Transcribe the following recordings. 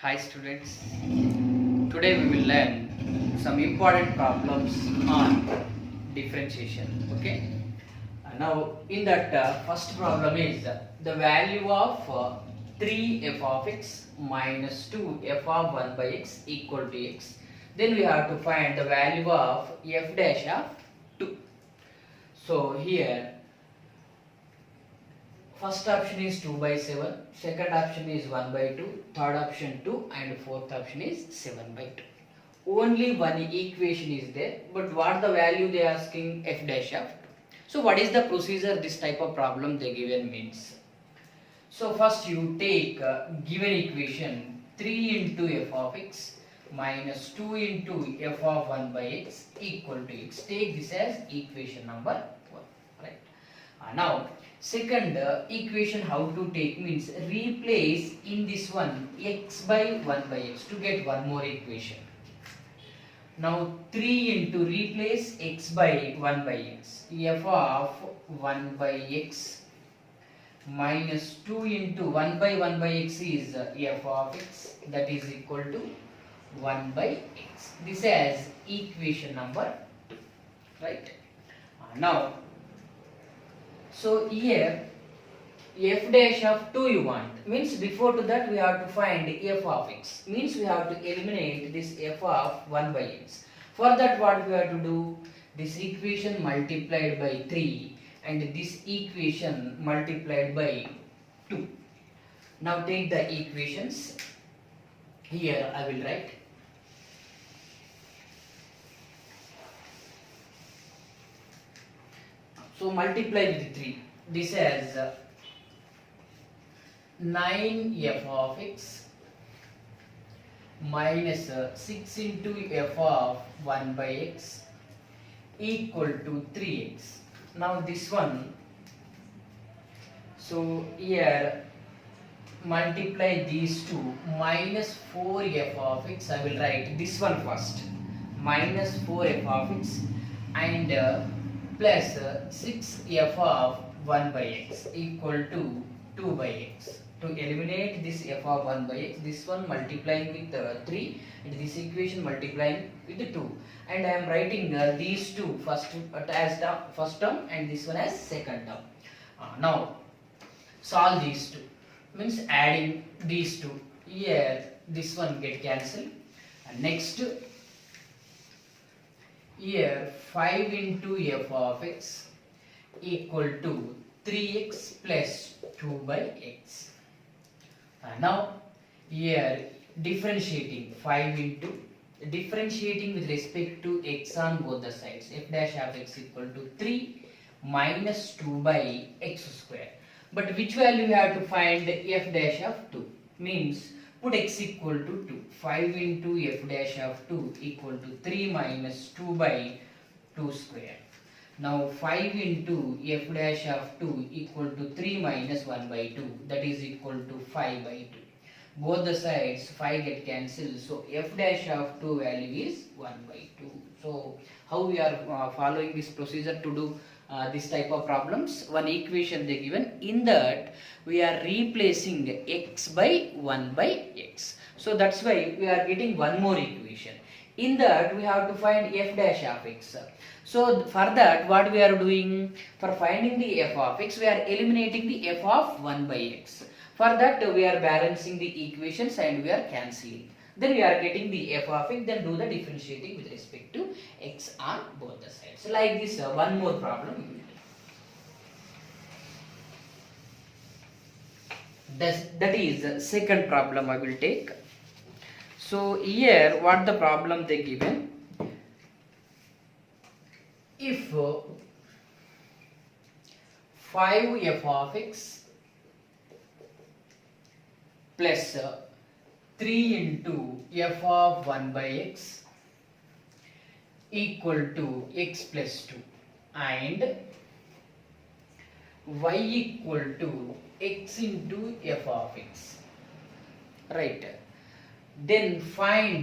Hi students, today we will learn some important problems on differentiation. Okay. Now in that first problem is the value of 3 f of x minus 2 f of 1 by x equal to x. Then we have to find the value of f dash of 2. So here first option is 2 by 7, second option is 1 by 2, third option 2 and fourth option is 7 by 2. Only one equation is there, but what the value they are asking f dash of 2. So what is the procedure this type of problem they given means? So first you take given equation 3 into f of x minus 2 into f of 1 by x equal to x. Take this as equation number 1, right? Now second equation how to take means replace in this one x by 1 by x to get one more equation. Now 3 into replace x by 1 by x, f of 1 by x minus 2 into 1 by 1 by x is f of x, that is equal to 1 by x. This is equation number 2, right? Now so here f dash of 2 you want, means before to that we have to find f of x, means we have to eliminate this f of 1 by x. For that what we have to do, this equation multiplied by 3 and this equation multiplied by 2. Now take the equations, here I will write. So multiply with 3, this is 9 f of x minus 6 into f of 1 by x equal to 3x. Now this one, so here multiply these two, minus 4 f of x, I will write this one first, minus 4 f of x and plus 6 f of 1 by x equal to 2 by x. To eliminate this f of 1 by x, this one multiplying with 3 and this equation multiplying with 2, and I am writing these two first as the first term and this one as second term. Now solve these two, means adding these two, here this one get cancelled, and next here 5 into f of x equal to 3x plus 2 by x. Now here differentiating 5 into differentiating with respect to x on both the sides, f dash of x equal to 3 minus 2 by x square. But which value we have to find f dash of 2, means put x equal to 2. 5 into f dash of 2 equal to 3 minus 2 by 2 square. Now 5 into f dash of 2 equal to 3 minus 1 by 2, that is equal to 5 by 2. Both the sides 5 get cancelled, so f dash of 2 value is 1 by 2. So how we are following this procedure to do this type of problems? One equation they given, in that we are replacing x by 1 by x. So that's why we are getting one more equation. In that we have to find f dash of x. So for that what we are doing, for finding the f of x we are eliminating the f of 1 by x. For that we are balancing the equations and we are cancelling. Then we are getting the f of x, then do the differentiating with respect to x on both the sides. So like this one more problem we will do. That is second problem I will take. So here what the problem they given, if 5 f of x plus 3 into f of 1 by x equal to x plus 2 and y equal to x into f of x, right? Then find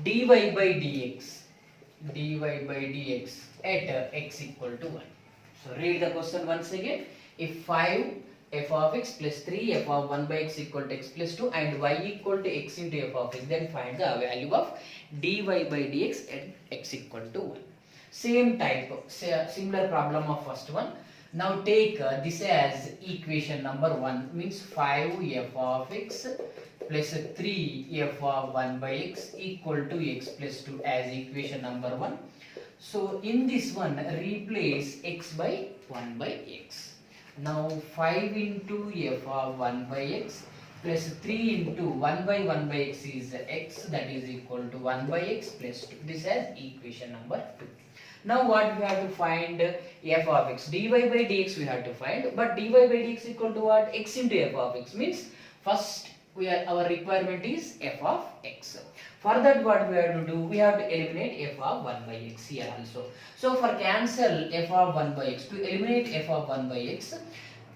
dy by dx at x equal to 1. So read the question once again. If 5 f of x plus 3, f of 1 by x equal to x plus 2 and y equal to x into f of x. Then find the value of dy by dx at x equal to 1. Same type, similar problem of first one. Now take this as equation number 1, means 5 f of x plus 3 f of 1 by x equal to x plus 2 as equation number 1. So in this one replace x by 1 by x. Now 5 into f of 1 by x plus 3 into 1 by 1 by x is x, that is equal to 1 by x plus 2. This as equation number 2. Now what we have to find? F of x. Dy by dx we have to find, but dy by dx equal to what? X into f of x, means first our requirement is f of x. For that what we have to do? We have to eliminate f of 1 by x here also. So for cancel f of 1 by x, to eliminate f of 1 by x,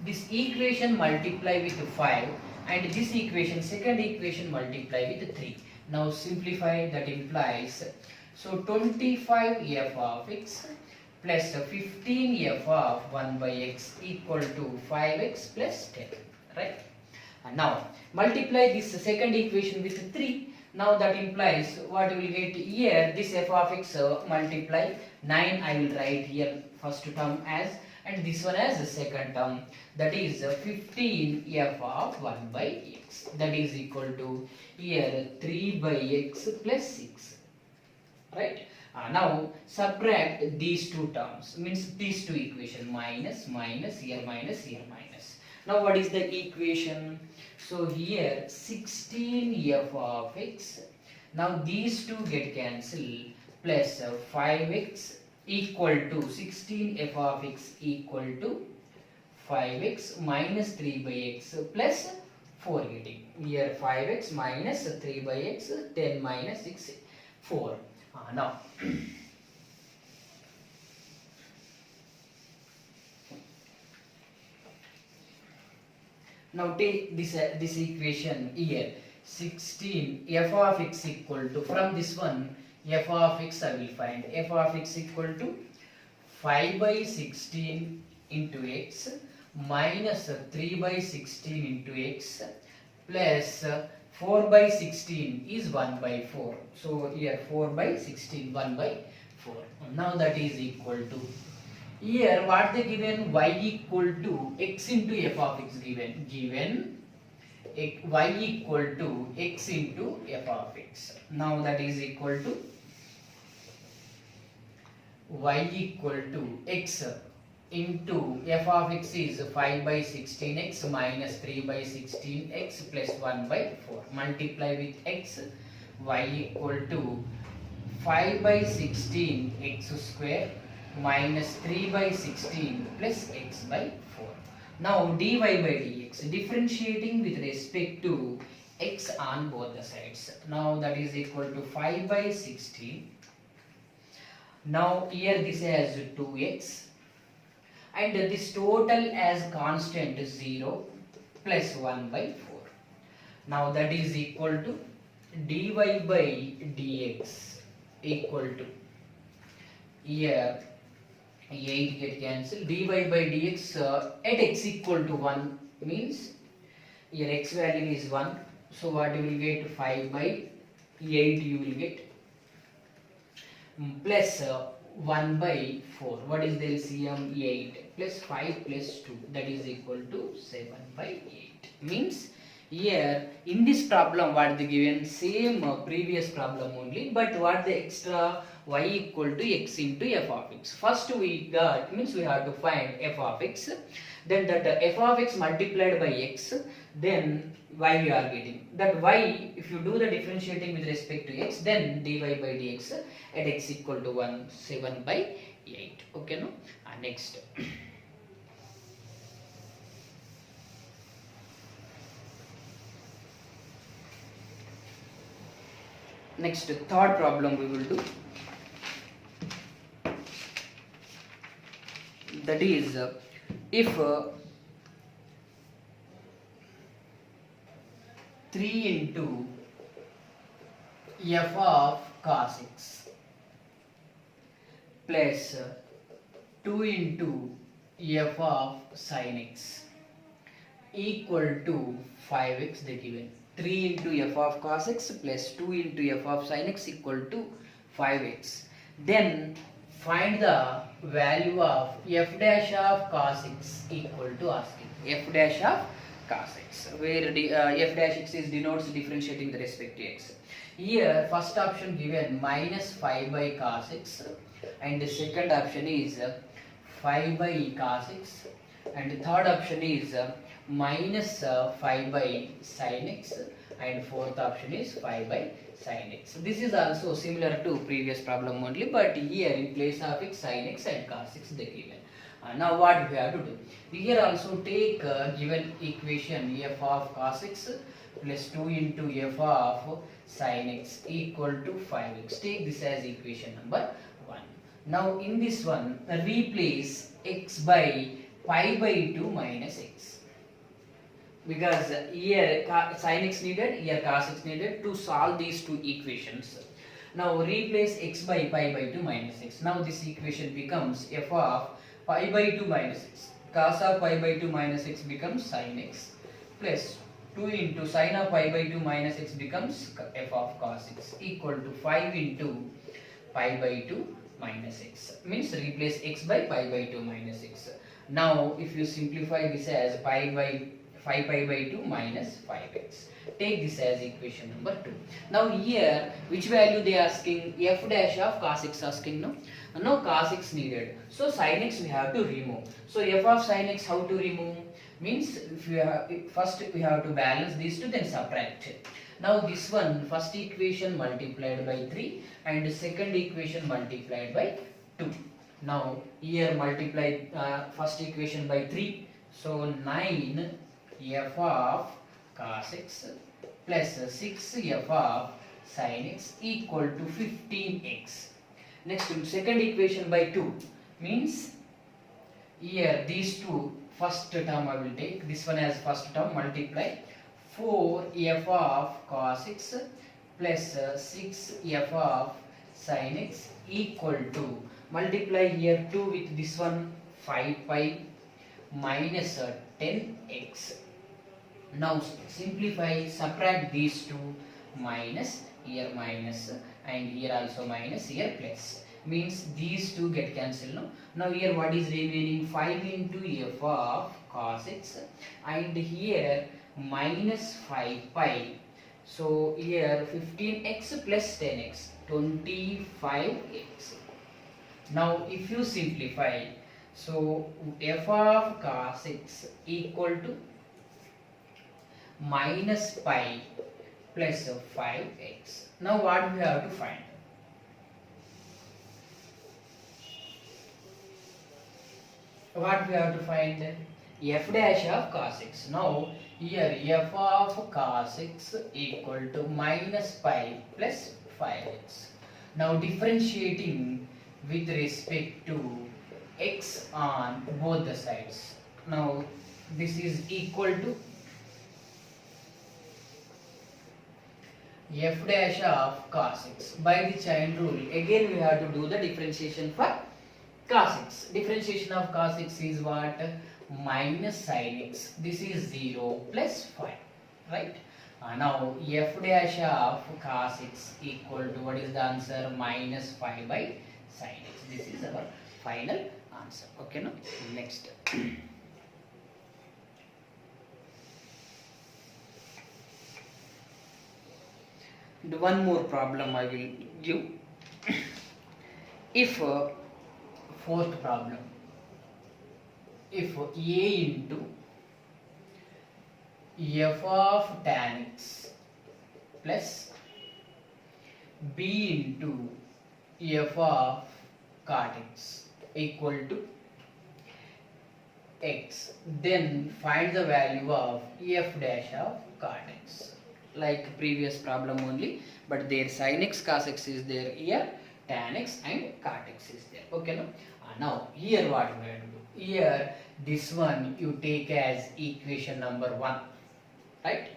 this equation multiply with 5 and this equation, second equation multiply with 3. Now simplify, that implies, so 25 f of x plus 15 f of 1 by x equal to 5x plus 10, right? And now multiply this second equation with 3. Now that implies what we will get here, this f of x multiply 9, I will write here first term as, and this one as the second term, that is 15 f of 1 by x, that is equal to here 3 by x plus 6, right? Now subtract these two terms, means these two equation, minus minus, here minus, here minus. Now what is the equation? So here 16 f of x, now these two get cancelled, plus 5x equal to 16 f of x equal to 5x minus 3 by x plus 4 getting. Here 5x minus 3 by x, 10 minus 6, 4. Now now take this equation here, 16 f of x equal to, from this one f of x I will find, f of x equal to 5 by 16 into x minus 3 by 16 into x plus 4 by 16 is 1 by 4. So here 4 by 16, 1 by 4. Now that is equal to, here what they given, y equal to x into f of x given, y equal to x into f of x. Now that is equal to y equal to x into f of x is 5 by 16x minus 3 by 16x plus 1 by 4. Multiply with x, y equal to 5 by 16 x square minus 3 by 16 plus x by 4. Now dy by dx, differentiating with respect to x on both the sides. Now that is equal to 5 by 16. Now here this has 2x and this total as constant 0 plus 1 by 4. Now that is equal to dy by dx equal to, here 8 get cancelled, dy by dx at x equal to 1 means here x value is 1, so what you will get, 5 by 8 you will get, plus 1 by 4, what is the LCM, 8 plus 5 plus 2, that is equal to 7 by 8. Means here in this problem what they given, same previous problem only, but what the extra, y equal to x into f of x. First we got, means we have to find f of x, then that f of x multiplied by x, then y we are getting. That y, if you do the differentiating with respect to x, then dy by dx at x equal to 1, 7 by 8. Okay, no? Next. Next, third problem we will do. That is, if 3 into f of cos x plus 2 into f of sin x equal to 5x they given. 3 into f of cos x plus 2 into f of sin x equal to 5x. Then find the value of f dash of cos x equal to asking f dash of cos x, where f dash x is denotes differentiating the respective x. Here first option given minus 5 by cos x, and the second option is 5 by cos x, and the third option is minus 5 by sin x, and fourth option is 5 by sin x. This is also similar to previous problem only, but here in place of x, sin x and cos x they given. Now what we have to do? Here also take given equation f of cos x plus 2 into f of sin x equal to 5x. Take this as equation number 1. Now in this one replace x by pi by 2 minus x, because here sin x needed, here cos x needed to solve these two equations. Now replace x by pi by 2 minus x. Now this equation becomes f of pi by 2 minus x. Cos of pi by 2 minus x becomes sin x, plus 2 into sin of pi by 2 minus x becomes f of cos x equal to 5 into pi by 2 minus x. Means replace x by pi by 2 minus x. Now if you simplify this as pi by 5 pi by 2 minus 5x. Take this as equation number 2. Now here which value they asking? F dash of cos x asking, no? No cos x needed. So sin x we have to remove. So f of sin x how to remove? Means if you have, first we have to balance these two, then subtract. Now this one first equation multiplied by 3 and second equation multiplied by 2. Now here multiply first equation by 3. So 9 f of cos x plus 6 f of sin x equal to 15x. Next second equation by 2 means here these two first term I will take, this one as first term, multiply 4 f of cos x plus 6 f of sin x equal to, multiply here 2 with this one 5 pi minus 10x. Now simplify, subtract these two, minus, here minus and here also minus, here plus. Means these two get cancelled. No? Now here what is remaining? 5 into f of cos x, and here minus 5 pi. So here 15x plus 10x, 25x. Now if you simplify, so f of cos x equal to minus pi plus 5x. Now what we have to find? What we have to find? F dash of cos x. Now here f of cos x equal to minus pi plus 5x. Now differentiating with respect to x on both the sides. Now this is equal to f dash of cos x. By the chain rule, again we have to do the differentiation for cos x. Differentiation of cos x is what? Minus sin x. This is 0 plus 5, right? Now f dash of cos x equal to, what is the answer? Minus 5 by sin x. This is our final answer. Okay, no? Next. The one more problem I will give. If fourth problem, if a into f of tan x plus b into f of cot x equal to x, then find the value of f dash of cot x. Like previous problem only, but there sin x cos x is there, here tan x and cot x is there. Okay, no? Now here what we have to do? Here this one you take as equation number 1, right?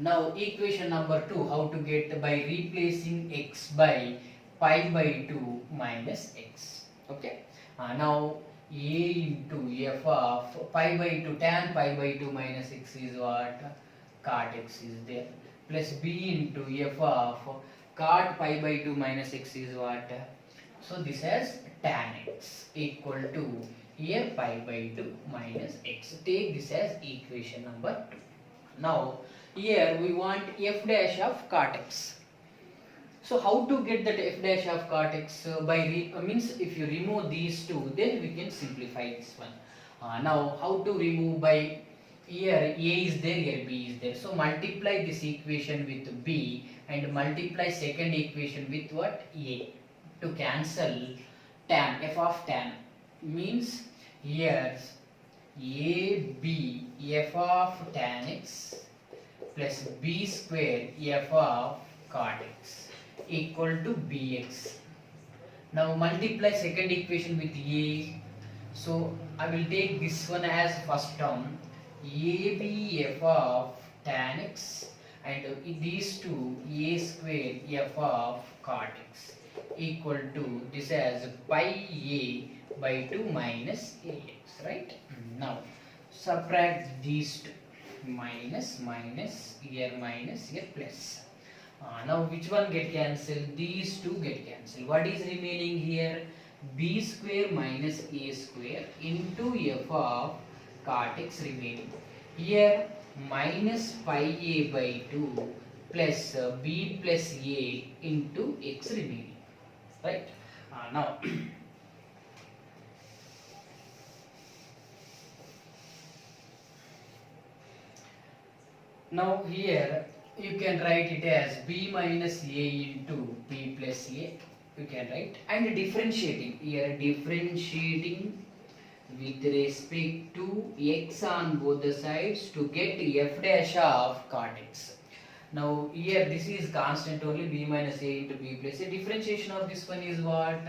Now equation number 2, how to get? By replacing x by pi by 2 minus x. Okay. Now a into f of pi by 2 tan pi by 2 minus x is what? Cot x is there, plus b into f of cot pi by 2 minus x is what? So this has tan x equal to here pi by 2 minus x. Take this as equation number 2. Now here we want f dash of cot x. So how to get that f dash of cot x? Means if you remove these two, then we can simplify this one. Now how to remove? By here a is there, here b is there. So multiply this equation with b and multiply second equation with what? A, to cancel tan, f of tan means here a b f of tan x plus b square f of cot x equal to bx. Now multiply second equation with a. So I will take this one as first term, ab f of tan x, and these two a square f of cot x equal to this as pi a by 2 minus ax, right? Now subtract these two, minus here plus. Now which one get cancelled? These two get cancelled. What is remaining here? B square minus a square into f of cot x remaining. Here minus pi a by 2 plus b plus a into x remaining. Right? Now now here you can write it as b minus a into b plus a, you can write, and differentiating here, differentiating with respect to x on both the sides to get f dash of cot x. Now here this is constant only, b minus a into b plus a. Differentiation of this one is what?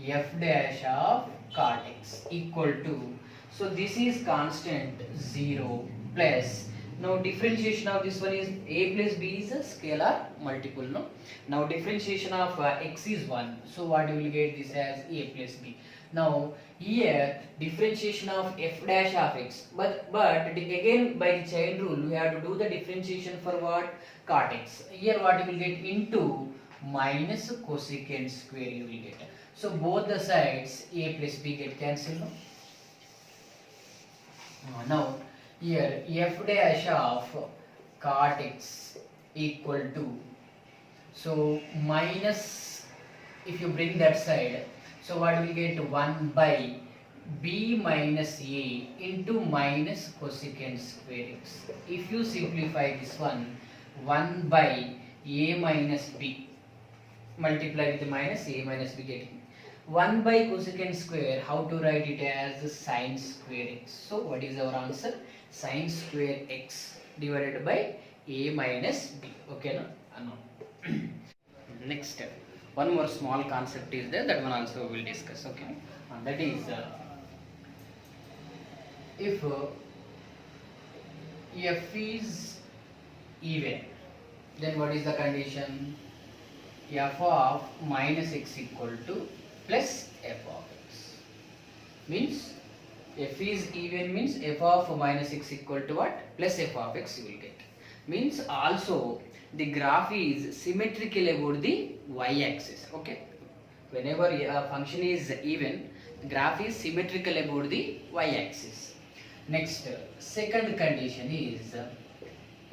F dash of cot x equal to, so this is constant 0 plus, now differentiation of this one is a plus b is a scalar multiple, no? Now differentiation of x is 1, so what you will get this as a plus b. Now here differentiation of f dash of x, but again by the chain rule we have to do the differentiation for what? Cot x. Here what you will get? Into minus cosecant square you will get. So both the sides a plus b get cancelled, no? Now here f dash of cot x equal to, so minus, if you bring that side, so what we get? 1 by b minus a into minus cosecant square x. If you simplify this one, 1 by a minus b, multiply with the minus a minus b, getting 1 by cosecant square. How to write it? As sine square x. So what is our answer? Sine square x divided by a minus b. Okay, no? Next step, one more small concept is there, that one also we will discuss. Okay, and that is if f is even, then what is the condition? F of minus x equal to plus f of x. Means f is even means f of minus x equal to what? Plus f of x you will get. Means also the graph is symmetrical about the y-axis. Okay, whenever a function is even, the graph is symmetrical about the y-axis. Next, second condition is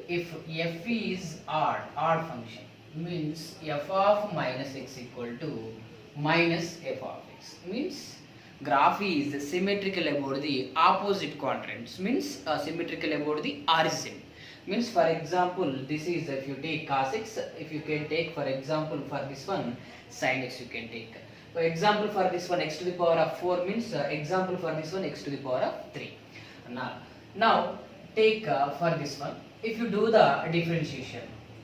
if f is odd function, means f of minus x equal to minus f of x, means graph is symmetrical about the opposite quadrants, means symmetrical about the origin. Means for example, this is if you take cos x, if you can take for example for this one sin x you can take. For example for this one x to the power of 4 means example for this one x to the power of 3. Now take for this one, if you do the differentiation,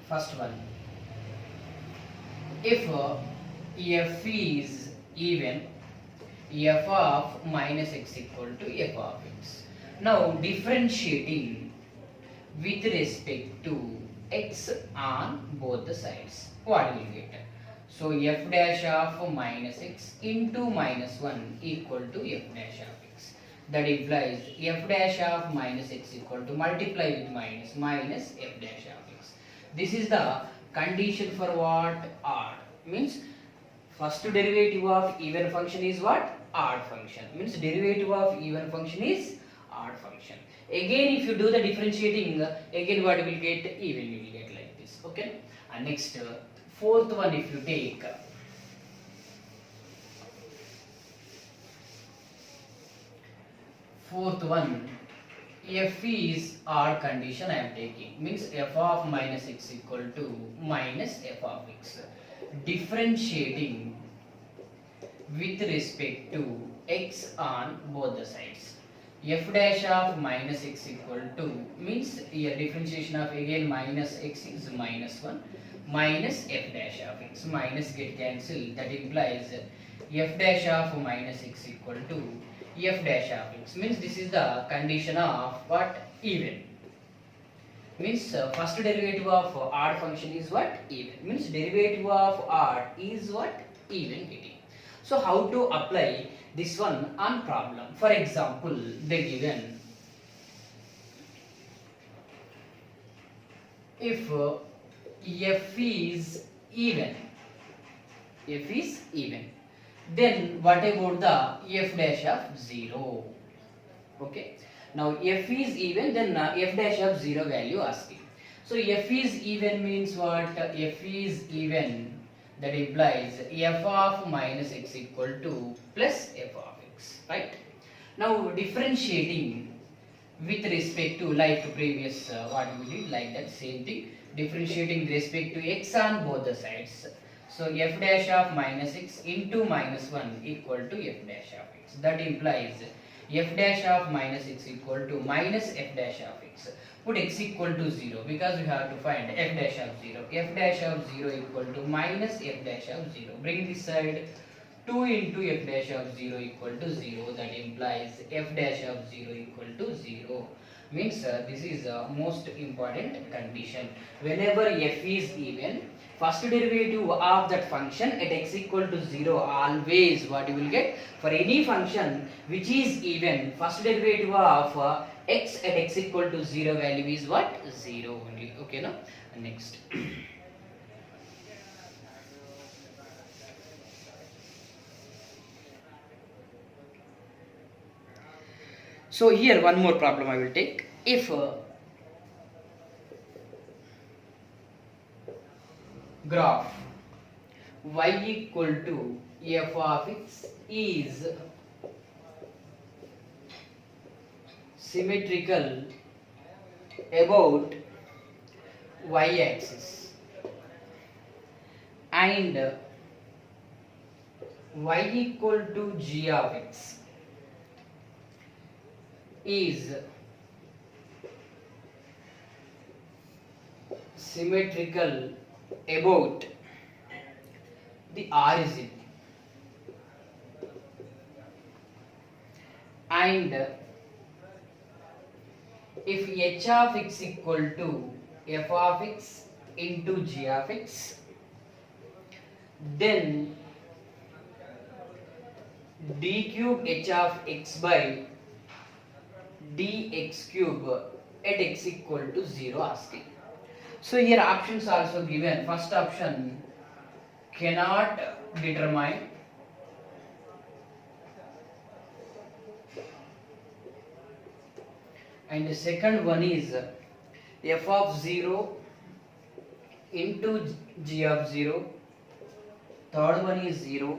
first one, if f is even, f of minus x equal to f of x. Now differentiating with respect to x on both the sides, what will get? So f dash of minus x into minus 1 equal to f dash of That implies f dash of minus x equal to multiply with minus f dash of x. This is the condition for what? Odd. Means first derivative of even function is what? Odd function. Means derivative of even function is odd function. Again if you do the differentiating, again what you will get? Even you will get like this. Okay. And next fourth one, if you take fourth one, f is odd condition I am taking, means f of minus x equal to minus f of x. Differentiating with respect to x on both the sides. F dash of minus x equal to means here differentiation of again minus x is minus 1 minus f dash of x. Minus get cancelled, that implies f dash of minus x equal to f dash of x. Means this is the condition of what? Even. Means first derivative of odd function is what? Even. Means derivative of odd is what? Even getting. So how to apply this one on problem? For example, they given if f is even, then what about the f dash of 0? Okay. Now f is even, then f dash of 0 value asking. So f is even means what? F is even, that implies f of minus x equal to plus f of x, right? Now differentiating with respect to, like previous what we did, like that same thing, differentiating with respect to x on both the sides. So f dash of minus x into minus 1 equal to f dash of x. That implies f dash of minus x equal to minus f dash of x. Put x equal to 0 because we have to find f dash of 0. F dash of 0 equal to minus f dash of 0. Bring this side, 2 into f dash of 0 equal to 0. That implies f dash of 0 equal to 0. Means this is a most important condition. Whenever f is even, first derivative of that function at x equal to 0, always what you will get? For any function which is even, first derivative of x at x equal to 0 value is what? 0 only. Okay, no? Next. So here one more problem I will take. If graph y equal to f of x is symmetrical about y axis and y equal to g of x is symmetrical about the origin and if h of x equal to f of x into g of x, then d cube h of x by dx cube at x equal to 0 asking. So here options also given. First option cannot determine, and the second one is f of 0 into g of 0, third one is 0,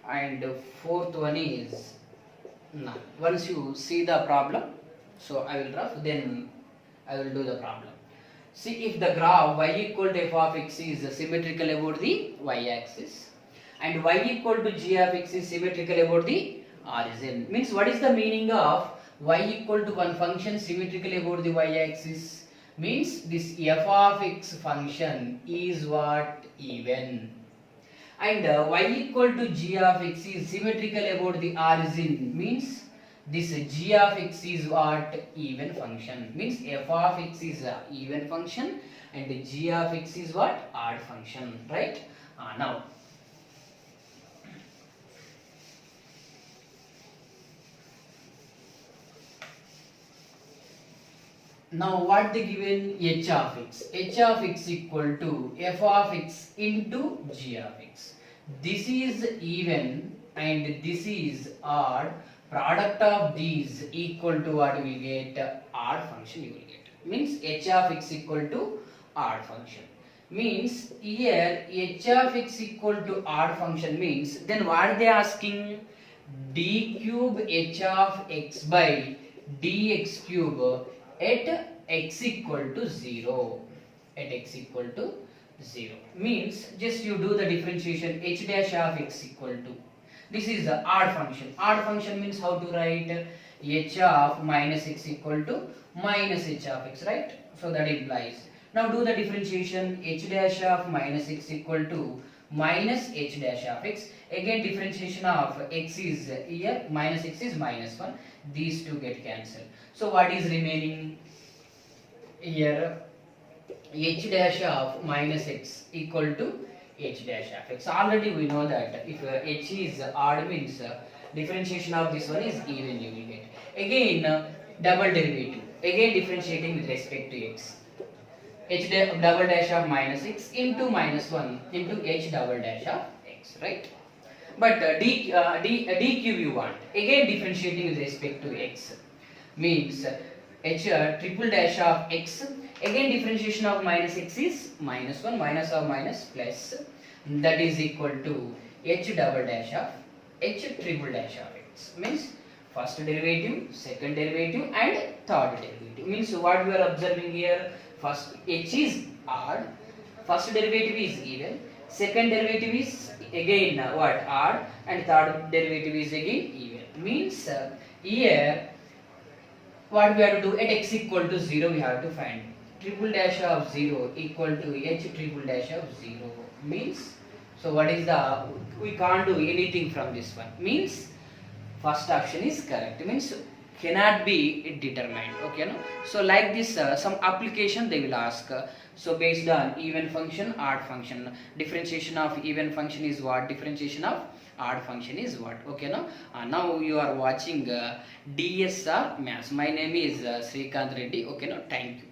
and fourth one is none. Once you see the problem, so I will draw, then I will do the problem. See, if the graph y equal to f of x is symmetrical about the y axis and y equal to g of x is symmetrical about the origin, means what is the meaning of y equal to one function symmetrical about the y axis? Means this f of x function is what? Even. And y equal to g of x is symmetrical about the origin, means this g of x is what? Even function. Means f of x is a even function and g of x is what? Odd function, right? Now Now what they given? H of x. H of x equal to f of x into g of x. This is even and this is odd. Product of these equal to what we get? Odd function you will get. Means h of x equal to odd function. Means here h of x equal to odd function means then what they asking? D cube h of x by dx cube at x equal to 0. At x equal to 0 means just you do the differentiation h dash of x equal to, this is the odd function. Odd function means how to write? H of minus x equal to minus h of x, right? So that implies, now do the differentiation. H dash of minus x equal to minus h dash of x. Again differentiation of x is here, minus x is minus 1. These two get cancelled. So what is remaining here? H dash of minus x equal to h dash of x. Already we know that if h is odd means differentiation of this one is even, you will get. Again double derivative. Again differentiating with respect to x. H double dash of minus x into minus 1 into h double dash of x, right? But d cube you want. Again differentiating with respect to x means h triple dash of x. Again differentiation of minus x is minus 1, minus of minus plus, that is equal to h double dash of h triple dash of x. Means first derivative, second derivative and third derivative. Means what we are observing here? First h is odd, first derivative is even, second derivative is again what? Odd, and third derivative is again even. Means here what we have to do? At x equal to 0 we have to find triple dash of 0 equal to h triple dash of 0. Means, so what is the, we can't do anything from this one. Means first option is correct. Means cannot be determined. Okay, no? So like this some application they will ask. So based on even function, odd function, differentiation of even function is what? Differentiation of odd function is what? Okay, no? Now you are watching DSR Maths. My name is Srikanth Reddy. Okay, no? Thank you.